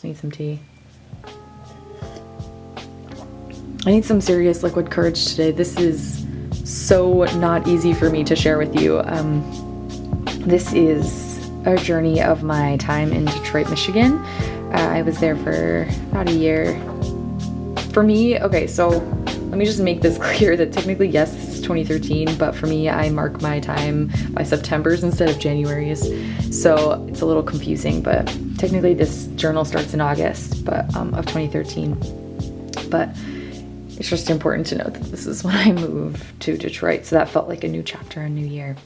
Just need some tea. I need some serious liquid courage today. This is so not easy for me to share with you. This is a journey of my time in Detroit, Michigan. I was there for about a year. For me, okay, so let me just make this clear that technically, yes, this is 2013, but for me, I mark my time by Septembers instead of Januaries. So it's a little confusing, but technically this journal starts in August of 2013. But it's just important to note that this is when I moved to Detroit. So that felt like a new chapter, a new year.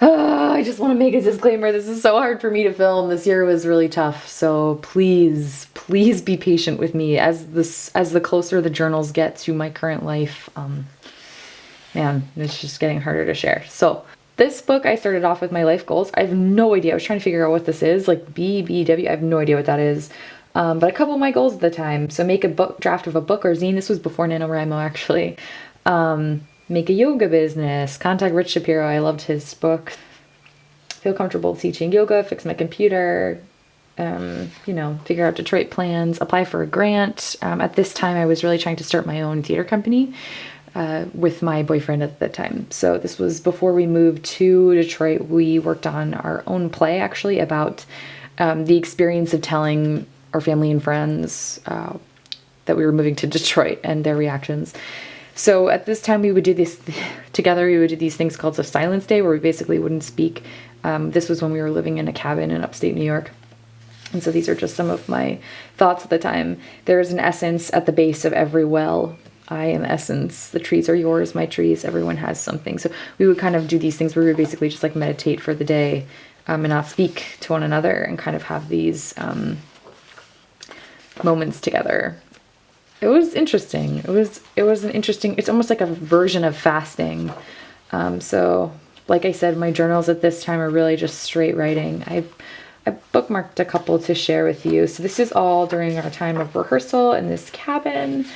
I just want to make a disclaimer. This is so hard for me to film. This year was really tough. So please be patient with me as the closer the journals get to my current life. Man, it's just getting harder to share. So this book, I started off with my life goals. I have no idea. I was trying to figure out what this is, like BBW. I have no idea what that is. But a couple of my goals at the time. So make a book draft of a book or zine. This was before NaNoWriMo, actually. Make a yoga business. Contact Rich Shapiro. I loved his book. Feel comfortable teaching yoga. Fix my computer. Figure out Detroit plans. Apply for a grant. At this time, I was really trying to start my own theater company with my boyfriend at the time. So this was before we moved to Detroit. We worked on our own play, actually, about the experience of telling our family and friends that we were moving to Detroit and their reactions. So at this time we would do this together. We would do these things called a silence day where we basically wouldn't speak. This was when we were living in a cabin in upstate New York. And so these are just some of my thoughts at the time. There is an essence at the base of every well. I am essence. The trees are yours, my trees. Everyone has something. So we would kind of do these things where we would basically just like meditate for the day and not speak to one another and kind of have these moments together. It was interesting. It was an interesting, it's almost like a version of fasting. So like I said, my journals at this time are really just straight writing. I bookmarked a couple to share with you. So this is all during our time of rehearsal in this cabin.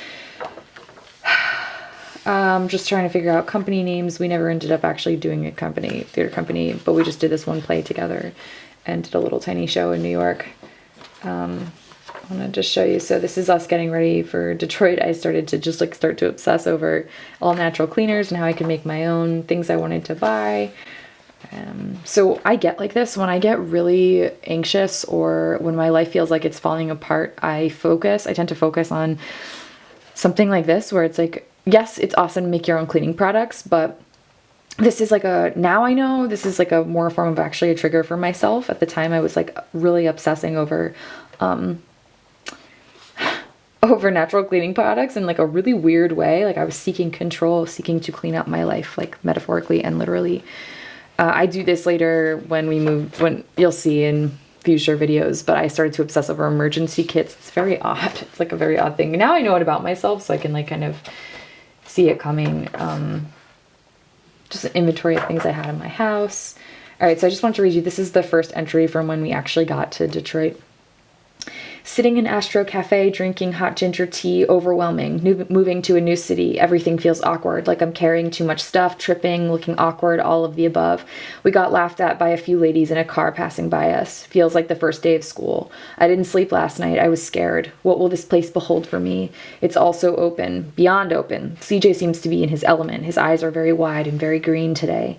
Just trying to figure out company names. We never ended up actually doing a theater company, but we just did this one play together and did a little tiny show in New York. I want to just show you. So this is us getting ready for Detroit. I started to just like start to obsess over all natural cleaners and how I could make my own things I wanted to buy. So I get like this when I get really anxious or when my life feels like it's falling apart. I tend to focus on something like this where it's like, yes, it's awesome to make your own cleaning products, but this is like now I know this is like a more form of actually a trigger for myself. At the time I was like really obsessing over natural cleaning products in like a really weird way. Like I was seeking control, seeking to clean up my life, like metaphorically and literally. I do this later when you'll see in future videos, but I started to obsess over emergency kits. It's very odd. It's like a very odd thing. Now I know it about myself, so I can like kind of see it coming. Just an inventory of things I had in my house. All right, so I just want to read you. This is the first entry from when we actually got to Detroit. Sitting in Astro Cafe, drinking hot ginger tea, overwhelming. Moving to a new city, everything feels awkward, like I'm carrying too much stuff, tripping, looking awkward, all of the above. We got laughed at by a few ladies in a car passing by us. Feels like the first day of school. I didn't sleep last night. I was scared. What will this place behold for me? It's all so open, beyond open. CJ seems to be in his element. His eyes are very wide and very green today.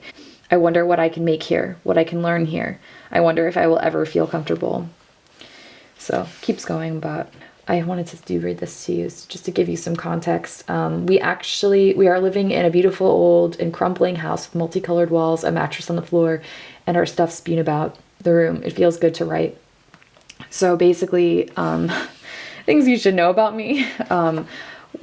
I wonder what I can make here, what I can learn here. I wonder if I will ever feel comfortable. So keeps going, but I wanted to read this to you just to give you some context. We are living in a beautiful old and crumbling house with multicolored walls, a mattress on the floor, and our stuff spewed about the room. It feels good to write. So basically, things you should know about me. I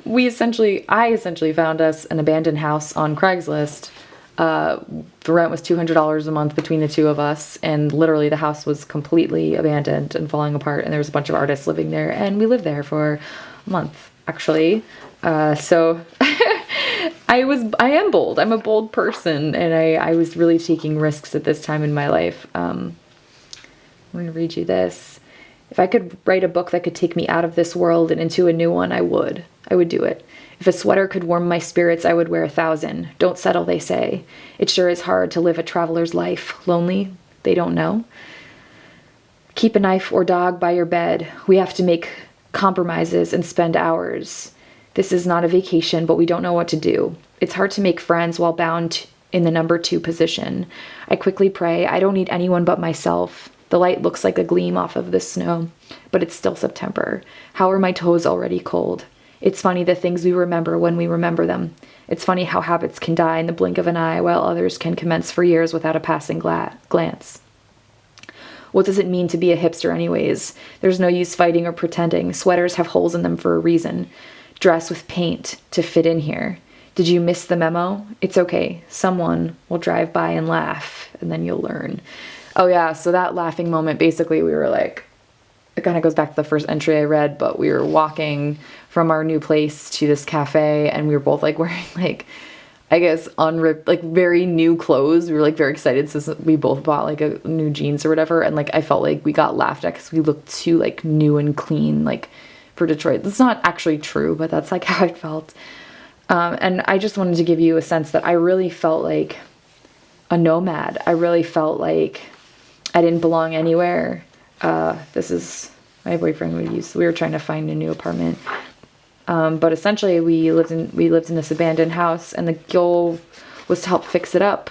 essentially found us an abandoned house on Craigslist. The rent was $200 a month between the two of us, and literally the house was completely abandoned and falling apart, and there was a bunch of artists living there, and we lived there for a month, actually. So I am bold. I'm a bold person, and I was really taking risks at this time in my life. I'm going to read you this. If I could write a book that could take me out of this world and into a new one, I would do it. If a sweater could warm my spirits, I would wear 1,000. Don't settle, they say. It sure is hard to live a traveler's life. Lonely? They don't know. Keep a knife or dog by your bed. We have to make compromises and spend hours. This is not a vacation, but we don't know what to do. It's hard to make friends while bound in the number 2 position. I quickly pray, I don't need anyone but myself. The light looks like a gleam off of the snow, but it's still September. How are my toes already cold? It's funny the things we remember when we remember them. It's funny how habits can die in the blink of an eye while others can commence for years without a passing glance. What does it mean to be a hipster anyways? There's no use fighting or pretending. Sweaters have holes in them for a reason. Dress with paint to fit in here. Did you miss the memo? It's okay. Someone will drive by and laugh, and then you'll learn. Oh yeah, so that laughing moment, basically we were like, it kind of goes back to the first entry I read, but we were walking from our new place to this cafe, and we were both like wearing like, I guess, unripped, like very new clothes. We were like very excited since we both bought like a new jeans or whatever, and like I felt like we got laughed at because we looked too like new and clean, like for Detroit. That's not actually true, but that's like how I felt. And I just wanted to give you a sense that I really felt like a nomad. I really felt like I didn't belong anywhere. This is my boyfriend we were trying to find a new apartment. But essentially we lived in this abandoned house, and the goal was to help fix it up.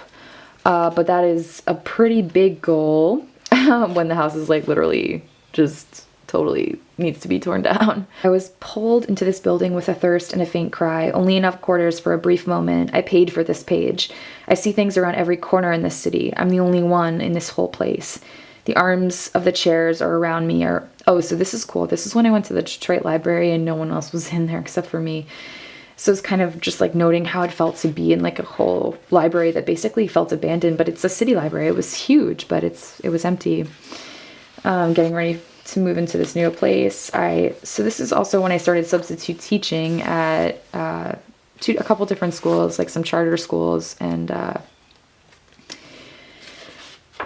But that is a pretty big goal when the house is like literally just totally needs to be torn down. I was pulled into this building with a thirst and a faint cry, only enough quarters for a brief moment. I paid for this page. I see things around every corner in this city. I'm the only one in this whole place. The arms of the chairs are around me oh, so this is cool. This is when I went to the Detroit library and no one else was in there except for me. So it's kind of just like noting how it felt to be in like a whole library that basically felt abandoned, but it's a city library. It was huge, but it was empty. Getting ready to move into this new place. So this is also when I started substitute teaching at a couple different schools, like some charter schools and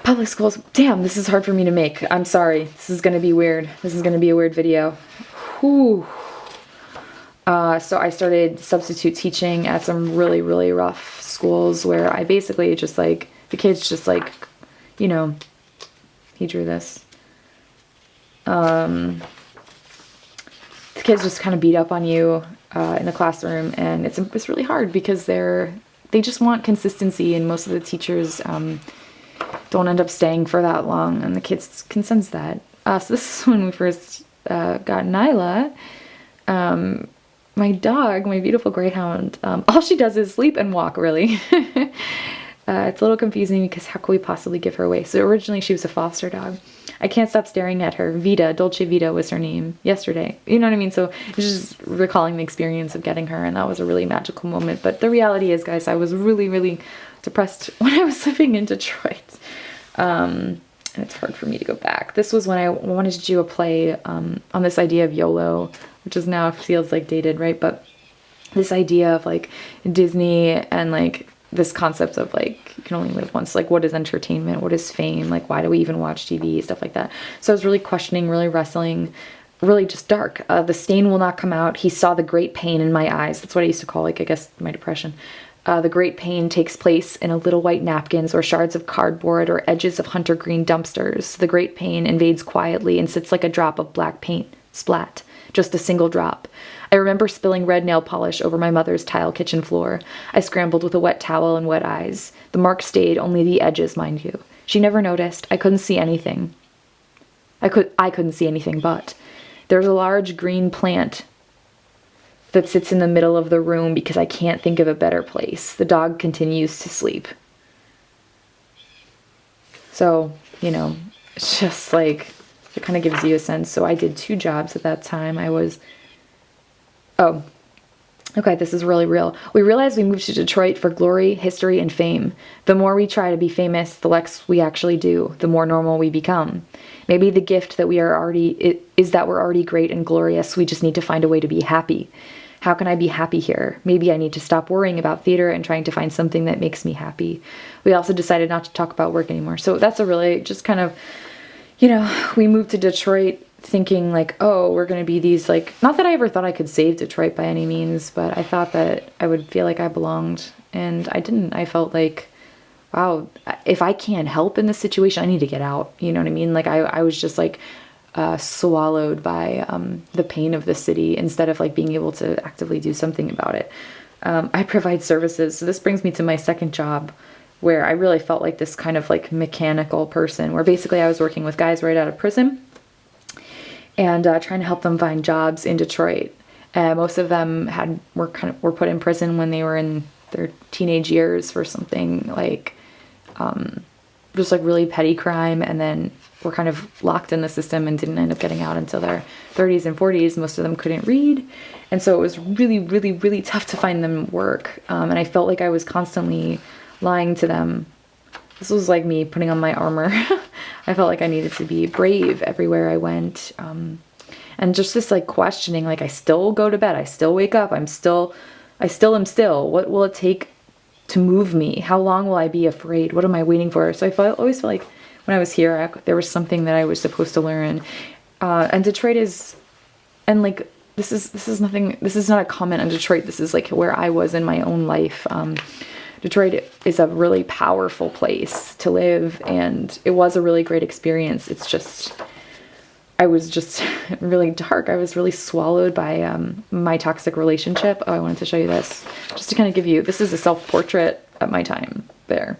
public schools. Damn, this is hard for me to make. I'm sorry. This is going to be weird. This is going to be a weird video. Whew. So I started substitute teaching at some really, really rough schools where I basically just like, the kids just like, you know, he drew this. The kids just kind of beat up on you in the classroom, and it's really hard because they just want consistency, and most of the teachers don't end up staying for that long, and the kids can sense that. So this is when we first got Nyla. My dog, my beautiful greyhound, all she does is sleep and walk, really. It's a little confusing because how could we possibly give her away? So originally she was a foster dog. I can't stop staring at her. Vita, Dolce Vita was her name yesterday. You know what I mean? So it's just recalling the experience of getting her, and that was a really magical moment. But the reality is, guys, I was really, really depressed when I was living in Detroit. And it's hard for me to go back. This was when I wanted to do a play on this idea of YOLO, which is now feels like dated, right? But this idea of like Disney and like this concept of like you can only live once, like what is entertainment, what is fame, like why do we even watch TV, stuff like that. So I was really questioning, really wrestling, really just dark. The stain will not come out. He saw the great pain in my eyes. That's what I used to call, like, I guess my depression. The great pain takes place in a little white napkins or shards of cardboard or edges of hunter green dumpsters. The great pain invades quietly and sits like a drop of black paint. Splat. Just a single drop. I remember spilling red nail polish over my mother's tile kitchen floor. I scrambled with a wet towel and wet eyes. The mark stayed, only the edges, mind you. She never noticed. I couldn't see anything. I couldn't see anything but. There's a large green plant that sits in the middle of the room because I can't think of a better place. The dog continues to sleep. So, you know, it's just like, it kind of gives you a sense. So I did 2 jobs at that time. Oh, okay, this is really real. We realized we moved to Detroit for glory, history, and fame. The more we try to be famous, the less we actually do, the more normal we become. Maybe the gift that is that we're already great and glorious. We just need to find a way to be happy. How can I be happy here? Maybe I need to stop worrying about theater and trying to find something that makes me happy. We also decided not to talk about work anymore. So that's a really just kind of, you know, we moved to Detroit thinking like, oh, we're going to be these like, not that I ever thought I could save Detroit by any means, but I thought that I would feel like I belonged, and I didn't. I felt like wow, if I can't help in this situation, I need to get out. You know what I mean? Like I was just like swallowed by the pain of the city instead of like being able to actively do something about it. I provide services. So this brings me to my second job, where I really felt like this kind of like mechanical person, where basically I was working with guys right out of prison and trying to help them find jobs in Detroit. Most of them were put in prison when they were in their teenage years for something like just like really petty crime, and then were kind of locked in the system and didn't end up getting out until their 30s and 40s. Most of them couldn't read, and so it was really, really, really tough to find them work. And I felt like I was constantly lying to them. This was like me putting on my armor. I felt like I needed to be brave everywhere I went. And just this like questioning, like I still go to bed, I still wake up, I still am still. What will it take to move me? How long will I be afraid? What am I waiting for? So always felt like when I was here, there was something that I was supposed to learn. And Detroit is, and like, this is nothing, this is not a comment on Detroit. This is like where I was in my own life. Detroit is a really powerful place to live, and it was a really great experience. It's just, I was just really dark. I was really swallowed by my toxic relationship. Oh, I wanted to show you this just to kind of give you, this is a self-portrait at my time there.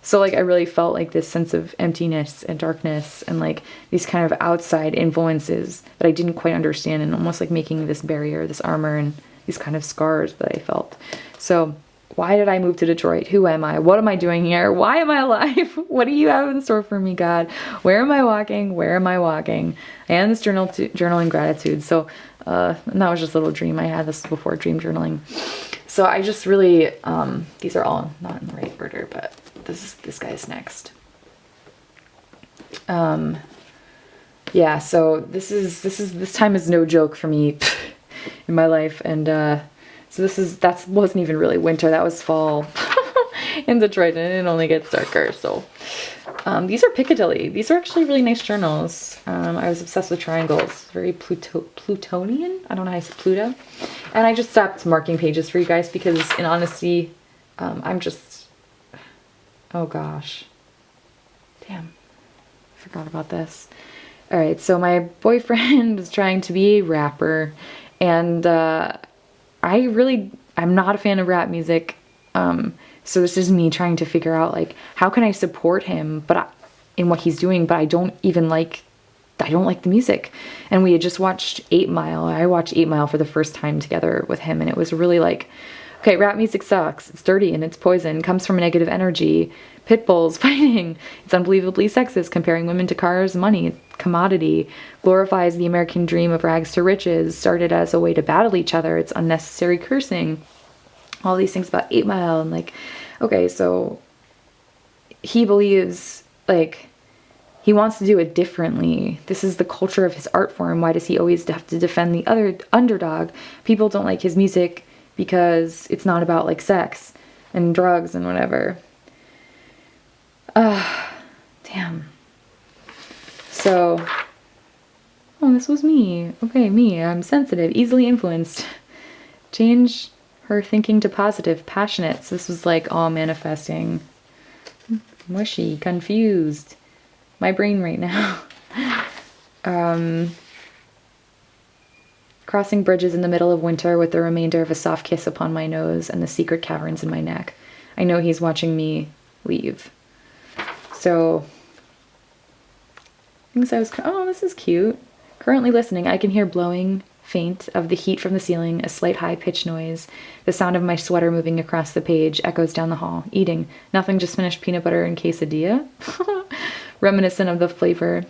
So like I really felt like this sense of emptiness and darkness and like these kind of outside influences that I didn't quite understand, and almost like making this barrier, this armor, and these kind of scars that I felt. So why did I move to Detroit? Who am I? What am I doing here? Why am I alive? What do you have in store for me, God? Where am I walking? Where am I walking? I am this journaling gratitude. So, and that was just a little dream I had. This was before dream journaling. So I just really, these are all not in the right order, but this guy's next. Yeah, so this time is no joke for me in my life. And, so that wasn't even really winter, that was fall in Detroit, and it only gets darker. So these are Piccadilly. These are actually really nice journals. I was obsessed with triangles, very Plutonian. I don't know how I say Pluto. And I just stopped marking pages for you guys because in honesty, I'm just, oh gosh. I'm forgot about this. All right, so my boyfriend is trying to be a rapper, and I'm not a fan of rap music. So this is me trying to figure out, like, how can I support him in what he's doing, but I don't like the music. And we had just watched 8 Mile. I watched 8 Mile for the first time together with him, and it was really like, okay, rap music sucks. It's dirty and it's poison. It comes from a negative energy. Pit bulls fighting. It's unbelievably sexist, comparing women to cars, money, commodity. Glorifies the American dream of rags to riches. Started as a way to battle each other. It's unnecessary cursing. All these things about 8 Mile. And like, okay, so he believes, like, he wants to do it differently. This is the culture of his art form. Why does he always have to defend the other underdog? People don't like his music because it's not about like sex and drugs and whatever. Damn. So, oh, this was me. Okay, me. I'm sensitive, easily influenced. Change her thinking to positive, passionate. So this was like all manifesting. Mushy, confused. My brain right now. Crossing bridges in the middle of winter with the remainder of a soft kiss upon my nose and the secret caverns in my neck. I know he's watching me leave. So, oh, this is cute. Currently listening, I can hear blowing faint of the heat from the ceiling, a slight high-pitched noise. The sound of my sweater moving across the page echoes down the hall. Eating. Nothing, just finished peanut butter and quesadilla. Reminiscent of the flavor.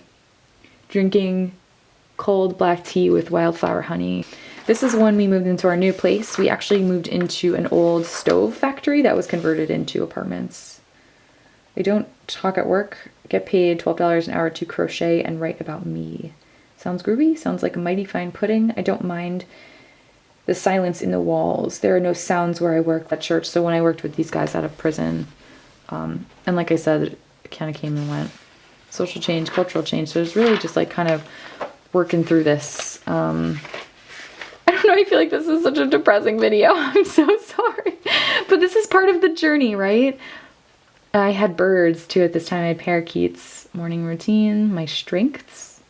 Drinking cold black tea with wildflower honey. This is when we moved into our new place. We actually moved into an old stove factory that was converted into apartments. I don't talk at work. Get paid $12 an hour to crochet and write about me. Sounds groovy. Sounds like a mighty fine pudding. I don't mind the silence in the walls. There are no sounds where I work at church. So when I worked with these guys out of prison, and like I said, it kind of came and went. Social change, cultural change. So it's really just like kind of working through this. I don't know. I feel like this is such a depressing video. I'm so sorry. But this is part of the journey, right? I had birds too at this time. I had parakeets. Morning routine, my strengths.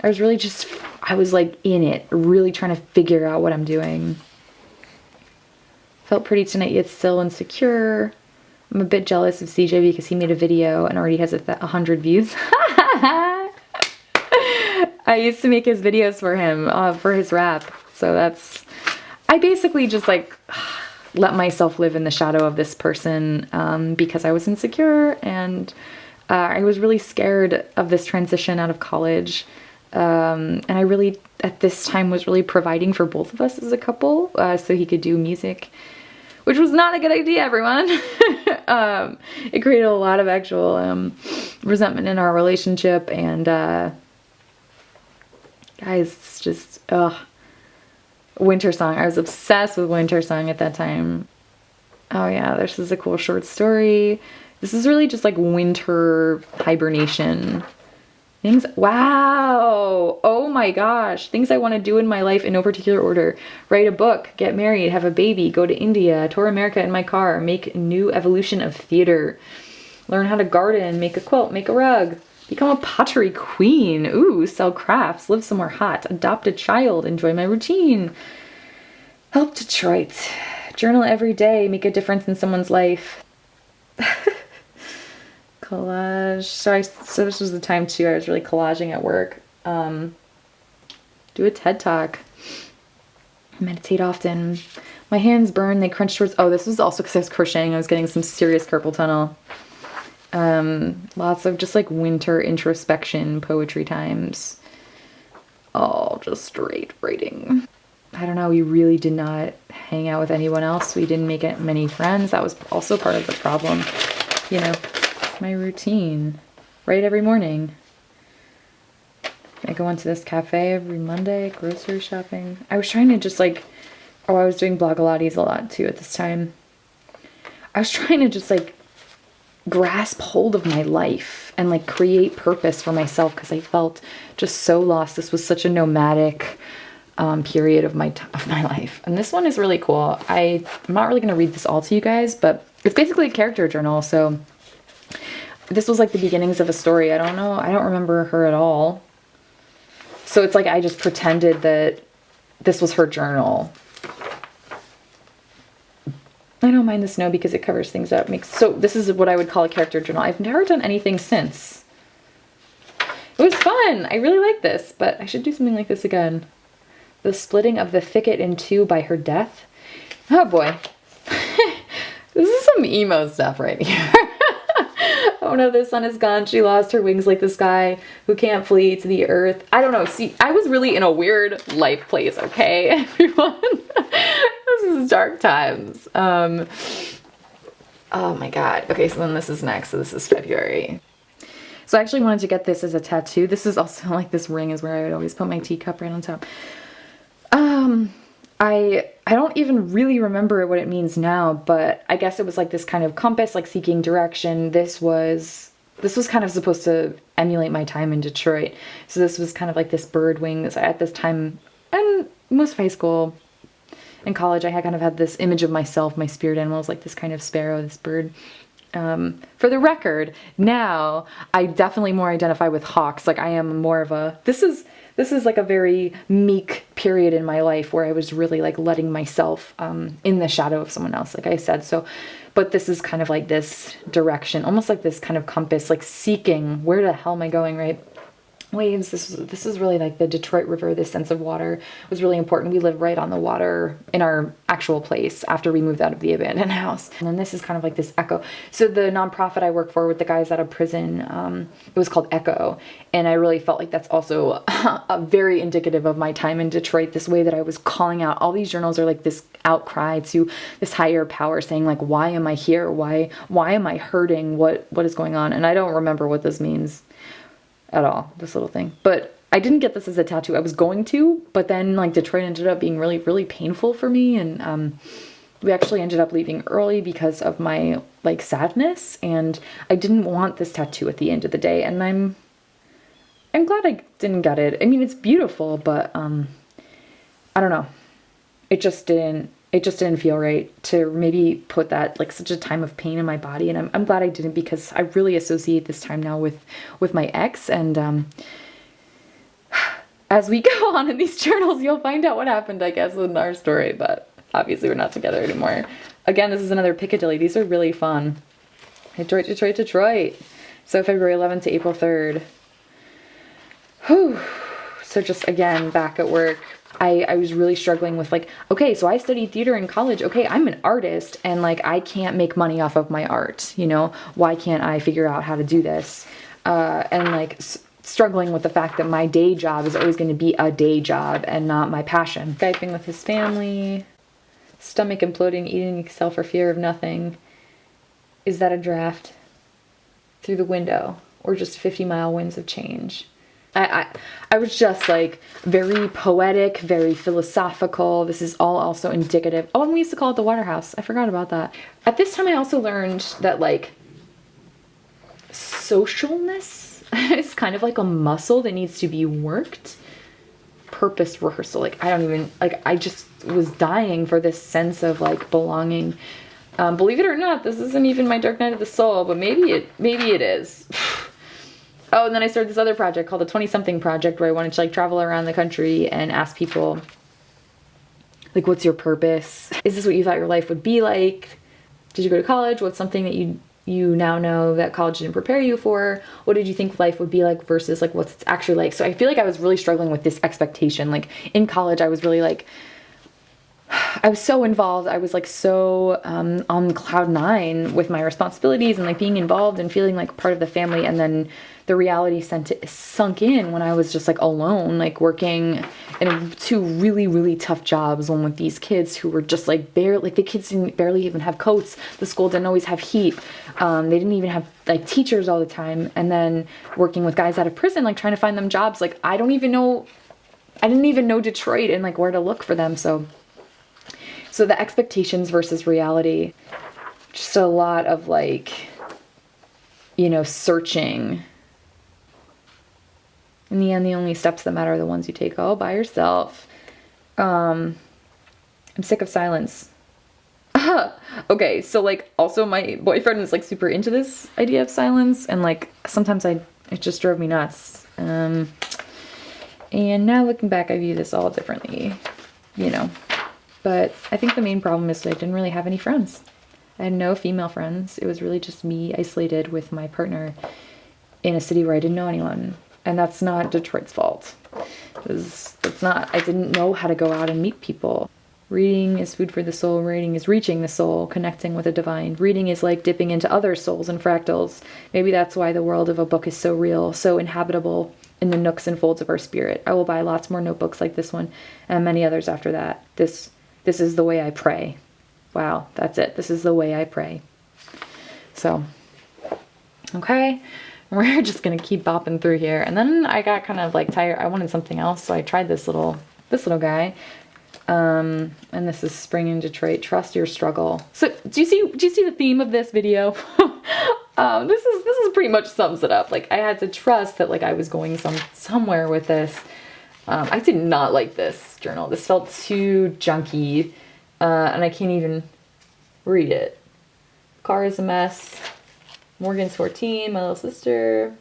I was really just, I was like in it, really trying to figure out what I'm doing. Felt pretty tonight yet still insecure. I'm a bit jealous of CJ because he made a video and already has 100 views. I used to make his videos for him, for his rap. So that's, I basically just like let myself live in the shadow of this person because I was insecure and I was really scared of this transition out of college. And I really, at this time, was really providing for both of us as a couple so he could do music, which was not a good idea, everyone. It created a lot of actual resentment in our relationship. And guys, it's just, Winter Song. I was obsessed with Winter Song at that time. Oh yeah, this is a cool short story. This is really just like winter hibernation. Things, wow, oh my gosh, things I want to do in my life in no particular order. Write a book, get married, have a baby, go to India, tour America in my car, make new evolution of theater, learn how to garden, make a quilt, make a rug, become a pottery queen, ooh, sell crafts, live somewhere hot, adopt a child, enjoy my routine, help Detroit, journal every day, make a difference in someone's life. Collage. So this was the time too I was really collaging at work. Do a TED Talk. Meditate often. My hands burn, they crunch towards, oh, this was also because I was crocheting. I was getting some serious carpal tunnel. Lots of just like winter introspection, poetry times. All just straight writing. I don't know, we really did not hang out with anyone else. We didn't make many friends. That was also part of the problem, you know. My routine, right, every morning. I go into this cafe every Monday, grocery shopping. I was trying to just like, I was doing Blogilates a lot too at this time. I was trying to just like grasp hold of my life and like create purpose for myself because I felt just so lost. This was such a nomadic period of my life. And this one is really cool. I'm not really going to read this all to you guys, but it's basically a character journal. So this was like the beginnings of a story. I don't know. I don't remember her at all. So it's like I just pretended that this was her journal. I don't mind the snow because it covers things up. So this is what I would call a character journal. I've never done anything since. It was fun. I really like this, but I should do something like this again. The splitting of the thicket in two by her death. Oh boy. This is some emo stuff right here. Oh no, the sun is gone. She lost her wings like the sky, who can't flee to the earth. I don't know. See, I was really in a weird life place, okay, everyone? This is dark times. Oh my God. Okay, so then this is next. So this is February. So I actually wanted to get this as a tattoo. This is also like this ring is where I would always put my teacup right on top. I don't even really remember what it means now, but I guess it was like this kind of compass, like seeking direction. This was kind of supposed to emulate my time in Detroit. So this was kind of like this bird wing. At this time, and most of high school and college, I had kind of had this image of myself, my spirit animal was like this kind of sparrow, this bird. For the record, now I definitely more identify with hawks. Like I am more of a, this is like a very meek period in my life where I was really like letting myself in the shadow of someone else, like I said. So, but this is kind of like this direction, almost like this kind of compass, like seeking, where the hell am I going, right? Waves, this is really like the Detroit River, this sense of water was really important. We live right on the water in our actual place after we moved out of the abandoned house. And then this is kind of like this echo. So the nonprofit I work for with the guys out of prison, it was called Echo. And I really felt like that's also very indicative of my time in Detroit, this way that I was calling out. All these journals are like this outcry to this higher power saying like, why am I here? Why am I hurting? What is going on? And I don't remember what this means at all, this little thing. But I didn't get this as a tattoo. I was going to, but then like Detroit ended up being really, really painful for me. And we actually ended up leaving early because of my like sadness. And I didn't want this tattoo at the end of the day. And I'm glad I didn't get it. I mean, it's beautiful, but I don't know. It just didn't it just didn't feel right to maybe put that, like, such a time of pain in my body. And I'm glad I didn't, because I really associate this time now with my ex. And as we go on in these journals, you'll find out what happened, I guess, in our story. But obviously we're not together anymore. Again, this is another Piccadilly. These are really fun. Detroit, Detroit, Detroit. So February 11th to April 3rd. Whew. So just, again, back at work. I was really struggling with, like, okay, so I studied theater in college. Okay, I'm an artist, and, like, I can't make money off of my art, you know? Why can't I figure out how to do this? And, like, struggling with the fact that my day job is always going to be a day job and not my passion. Skyping with his family. Stomach imploding, eating Excel for fear of nothing. Is that a draft? Through the window, or just 50-mile winds of change? I was just, like, very poetic, very philosophical. This is all also indicative. Oh, and we used to call it the Waterhouse. I forgot about that. At this time, I also learned that, like, socialness is kind of like a muscle that needs to be worked. Purpose rehearsal. Like, I don't even, like, I just was dying for this sense of, like, belonging. Believe it or not, this isn't even my dark night of the soul, but maybe it is. Oh, and then I started this other project called the 20-something project, where I wanted to, like, travel around the country and ask people, like, what's your purpose? Is this what you thought your life would be like? Did you go to college? What's something that you now know that college didn't prepare you for? What did you think life would be like versus, like, what's it's actually like? So I feel like I was really struggling with this expectation. Like, in college, I was really, like, I was so involved. I was, like, so on cloud nine with my responsibilities and, like, being involved and feeling like part of the family. And then the reality sunk in when I was just, like, alone, like, working in 2 really, really tough jobs. One with these kids who were just, like, the kids didn't barely even have coats. The school didn't always have heat. They didn't even have, like, teachers all the time. And then working with guys out of prison, like, trying to find them jobs. Like, I didn't even know Detroit and, like, where to look for them. So the expectations versus reality, just a lot of, like, you know, searching. In the end, the only steps that matter are the ones you take all by yourself. I'm sick of silence. Okay, so, like, also my boyfriend is, like, super into this idea of silence, and, like, sometimes it just drove me nuts. And now looking back, I view this all differently, you know. But I think the main problem is that I didn't really have any friends. I had no female friends. It was really just me isolated with my partner in a city where I didn't know anyone. And that's not Detroit's fault. It's not. I didn't know how to go out and meet people. Reading is food for the soul. Reading is reaching the soul, connecting with the divine. Reading is like dipping into other souls and fractals. Maybe that's why the world of a book is so real, so inhabitable in the nooks and folds of our spirit. I will buy lots more notebooks like this one and many others after that. This is the way I pray. Wow, that's it. This is the way I pray. So, okay. We're just going to keep bopping through here. And then I got kind of, like, tired. I wanted something else, so I tried this little guy. And this is Spring in Detroit. Trust your struggle. So do you see the theme of this video? This is pretty much sums it up. Like, I had to trust that, like, I was going somewhere with this. I did not like this journal. This felt too junky, and I can't even read it. Car is a mess. Morgan's 14, my little sister.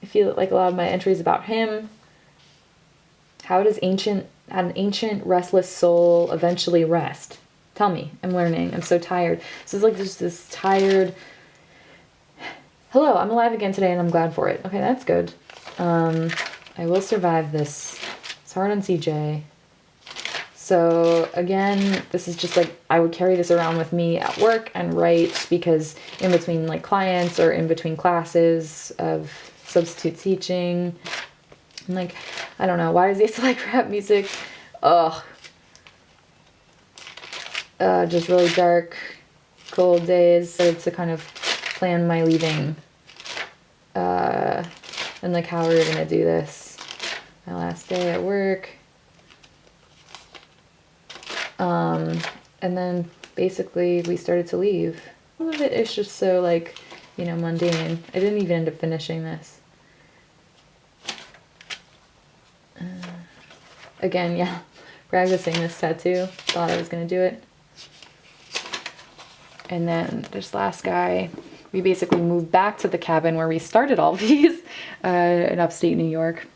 I feel like a lot of my entries about him. How does an ancient restless soul eventually rest? Tell me. I'm learning. I'm so tired. So it's like just this tired. Hello, I'm alive again today and I'm glad for it. Okay, that's good. I will survive this. It's hard on CJ. So again, this is just like, I would carry this around with me at work and write, because in between, like, clients or in between classes of substitute teaching, I'm like, I don't know, why does he have to like rap music? Ugh. Just really dark, cold days. So to kind of plan my leaving, and like how we're gonna do this. My last day at work. And then basically we started to leave. Some of it is just so, like, you know, mundane. I didn't even end up finishing this. Again, yeah, practicing this tattoo. Thought I was gonna do it. And then this last guy, we basically moved back to the cabin where we started all these in upstate New York.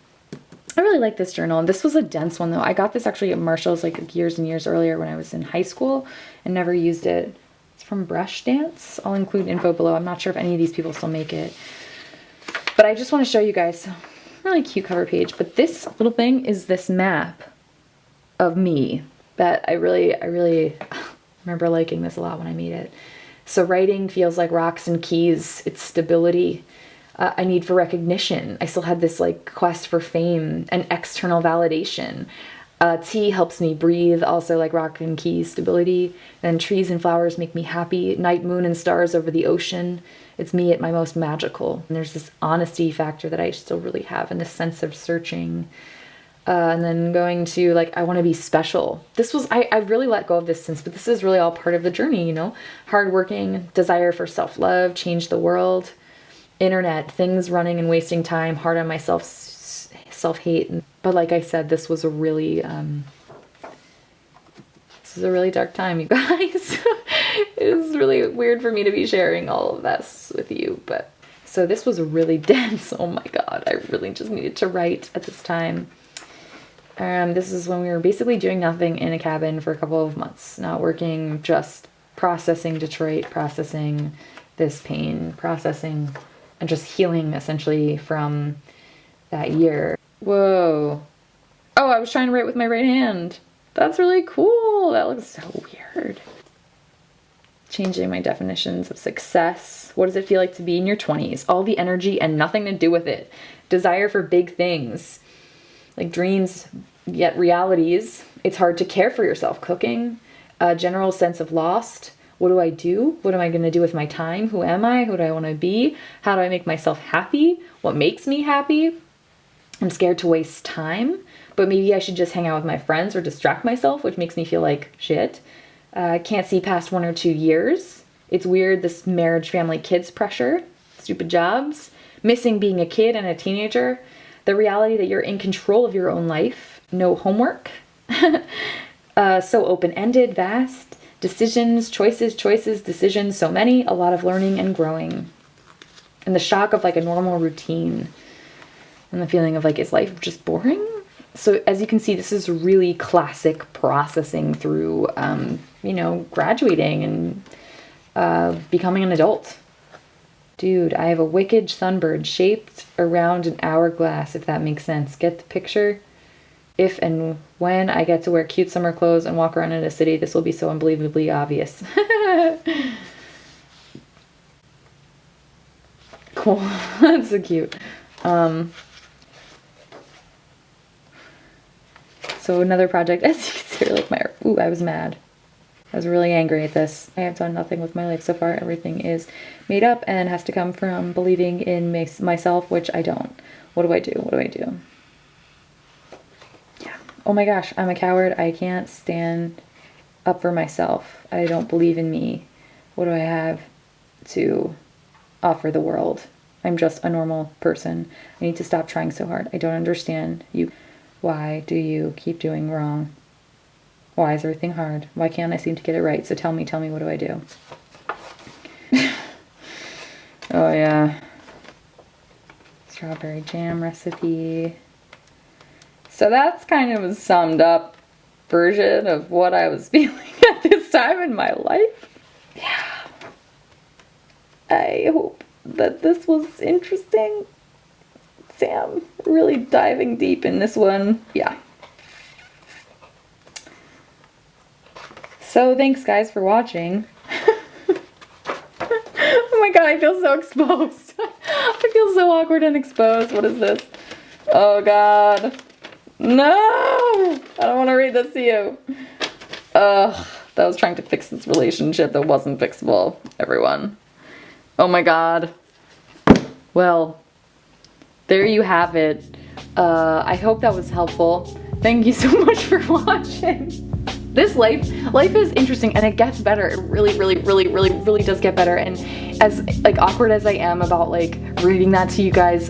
I really like this journal. This was a dense one though. I got this actually at Marshall's like years and years earlier when I was in high school and never used it. It's from Brush Dance. I'll include info below. I'm not sure if any of these people still make it. But I just want to show you guys, really cute cover page. But this little thing is this map of me that I really remember liking this a lot when I made it. So writing feels like rocks and keys. It's stability. I need for recognition. I still had this like quest for fame and external validation. Tea helps me breathe, also like rock and keys, stability. Then trees and flowers make me happy. Night, moon, and stars over the ocean. It's me at my most magical. And there's this honesty factor that I still really have and this sense of searching. And then going to like, I want to be special. This was, I really let go of this since, but this is really all part of the journey, you know? Hardworking, desire for self-love, change the world. Internet, things running and wasting time, hard on myself, self-hate. But like I said, this was a really dark time, you guys. It was really weird for me to be sharing all of this with you, but so this was really dense. Oh my god, I really just needed to write at this time. This is when we were basically doing nothing in a cabin for a couple of months, not working, just processing Detroit, processing this pain, processing and just healing essentially from that year. Whoa. Oh, I was trying to write with my right hand. That's really cool. That looks so weird. Changing my definitions of success. What does it feel like to be in your 20s? All the energy and nothing to do with it. Desire for big things. Like dreams, yet realities. It's hard to care for yourself. Cooking. A general sense of lost. What do I do? What am I going to do with my time? Who am I? Who do I want to be? How do I make myself happy? What makes me happy? I'm scared to waste time, but maybe I should just hang out with my friends or distract myself, which makes me feel like shit. Can't see past 1 or 2 years. It's weird, this marriage, family, kids pressure. Stupid jobs. Missing being a kid and a teenager. The reality that you're in control of your own life. No homework. So open-ended, vast. Decisions, choices, decisions, so many, a lot of learning and growing. And the shock of like a normal routine. And the feeling of like, is life just boring? So as you can see, this is really classic processing through, you know, graduating and becoming an adult. Dude, I have a wicked sunbird shaped around an hourglass, if that makes sense. Get the picture? If and when I get to wear cute summer clothes and walk around in a city, this will be so unbelievably obvious. Cool. That's so cute. So another project, as you can see, like my, ooh, I was mad. I was really angry at this. I have done nothing with my life so far. Everything is made up and has to come from believing in myself, which I don't. What do I do? What do I do? Oh my gosh, I'm a coward. I can't stand up for myself. I don't believe in me. What do I have to offer the world? I'm just a normal person. I need to stop trying so hard. I don't understand you. Why do you keep doing wrong? Why is everything hard? Why can't I seem to get it right? So tell me, what do I do? Oh yeah. Strawberry jam recipe. So that's kind of a summed up version of what I was feeling at this time in my life. Yeah. I hope that this was interesting. Sam, really diving deep in this one. Yeah. So thanks guys for watching. Oh my god, I feel so exposed. I feel so awkward and exposed. What is this? Oh god. No! I don't want to read this to you. Ugh, that was trying to fix this relationship that wasn't fixable, everyone. Oh my god. Well, there you have it. I hope that was helpful. Thank you so much for watching. This life is interesting and it gets better. It really does get better. And as like awkward as I am about like reading that to you guys,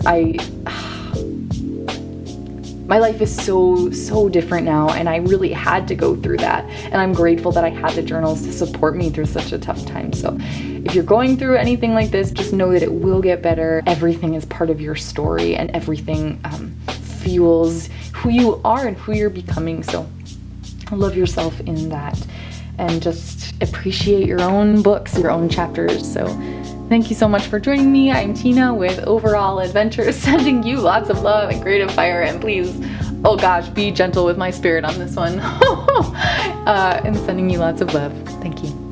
my life is so different now, and I really had to go through that. And I'm grateful that I had the journals to support me through such a tough time. So if you're going through anything like this, just know that it will get better. Everything is part of your story, and everything fuels who you are and who you're becoming. So love yourself in that, and just appreciate your own books, your own chapters. So thank you so much for joining me. I'm Tina with Overall Adventures, sending you lots of love and creative fire, and please, oh gosh, be gentle with my spirit on this one. And sending you lots of love. Thank you.